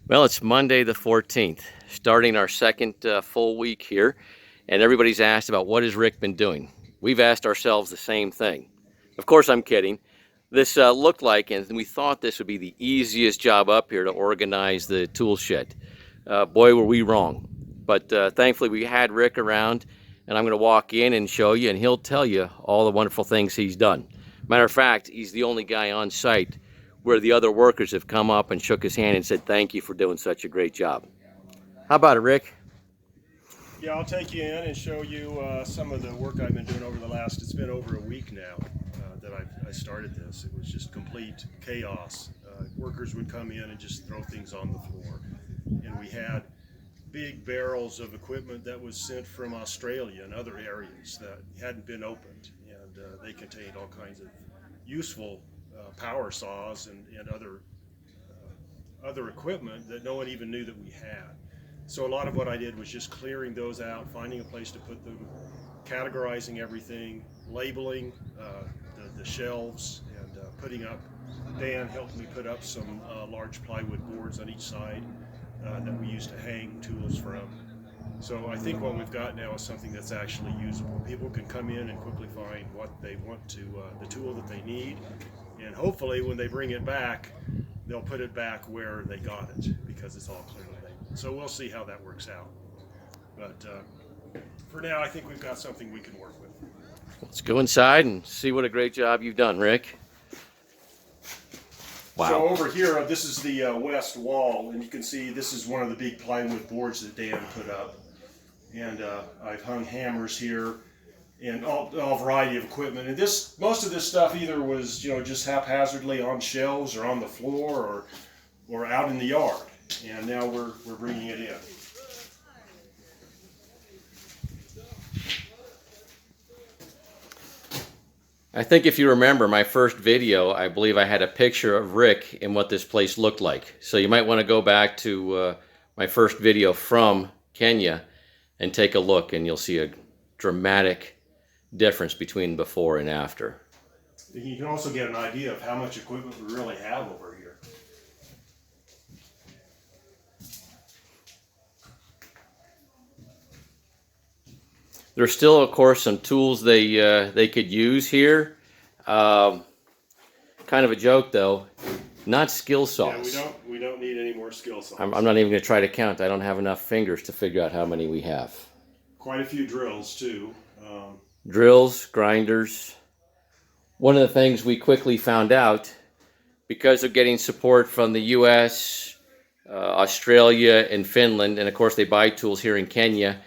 Well, it's Monday the 14th, starting our second full week here, and everybody's asked about what has Rick been doing. We've asked ourselves the same thing. Of course, I'm kidding. This looked like, and we thought this would be the easiest job up here to organize the tool shed. Boy, were we wrong. But thankfully, we had Rick around, and I'm going to walk in and show you, and he'll tell you all the wonderful things he's done. Matter of fact, he's the only guy on site where the other workers have come up and shook his hand and said, "Thank you for doing such a great job." How about it, Rick? Yeah, I'll take you in and show you some of the work I've been doing over the last, it's been over a week now that I started this. It was just complete chaos. Workers would come in and just throw things on the floor. And we had big barrels of equipment that was sent from Australia and other areas that hadn't been opened. And they contained all kinds of useful power saws and other equipment that no one even knew that we had. So a lot of what I did was just clearing those out, finding a place to put them, categorizing everything, labeling the shelves, and putting up. Dan helped me put up some large plywood boards on each side that we use to hang tools from. So I think what we've got now is something that's actually usable. People can come in and quickly find what they want to, the tool that they need, and hopefully when they bring it back, they'll put it back where they got it because it's all clearly labeled. So we'll see how that works out. But for now, I think we've got something we can work with. Let's go inside and see what a great job you've done, Rick. Wow. So over here, this is the west wall, and you can see this is one of the big plywood boards that Dan put up. And I've hung hammers here and all variety of equipment. And most of this stuff either was just haphazardly on shelves or on the floor or out in the yard. And now we're bringing it in. I think if you remember my first video, I believe I had a picture of Rick and what this place looked like. So you might want to go back to my first video from Kenya and take a look, and you'll see a dramatic difference between before and after. You can also get an idea of how much equipment we really have over here. There's still, of course, some tools they could use here. Kind of a joke, though. Not skill saws. Yeah, we don't need any more skill saws. I'm not even going to try to count. I don't have enough fingers to figure out how many we have. Quite a few drills, too. Drills, grinders. One of the things we quickly found out, because of getting support from the U.S., Australia, and Finland, and of course they buy tools here in Kenya,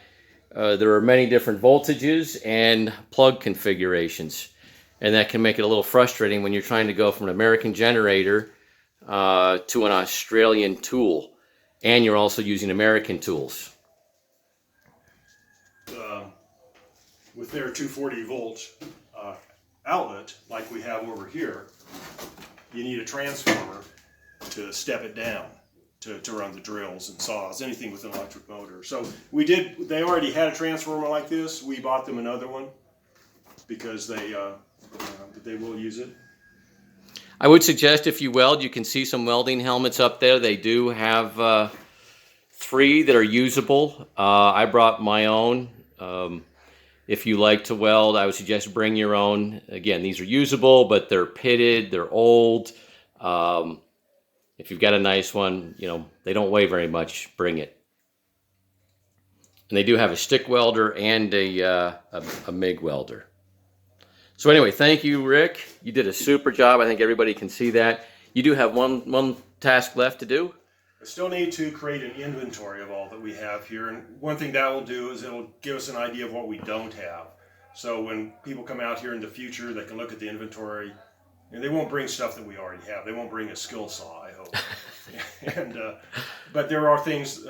there are many different voltages and plug configurations. And that can make it a little frustrating when you're trying to go from an American generator to an Australian tool. And you're also using American tools. With their 240 volt outlet, like we have over here, you need a transformer to step it down to run the drills and saws, anything with an electric motor. So they already had a transformer like this. We bought them another one because they will use it. I would suggest if you weld, you can see some welding helmets up there. They do have 3 that are usable. I brought my own. If you like to weld, I would suggest bring your own. Again, these are usable, but they're pitted, they're old. If you've got a nice one, they don't weigh very much, bring it. And they do have a stick welder and a MIG welder. So anyway, thank you, Rick. You did a super job. I think everybody can see that. You do have one task left to do. I still need to create an inventory of all that we have here. And one thing that will do is it'll give us an idea of what we don't have. So when people come out here in the future, they can look at the inventory. And they won't bring stuff that we already have. They won't bring a skill saw, I hope. But there are things,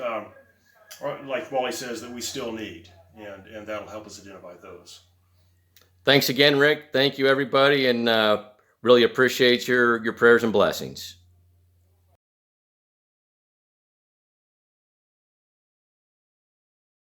like Wally says, that we still need. And that'll help us identify those. Thanks again, Rick. Thank you, everybody. And really appreciate your prayers and blessings.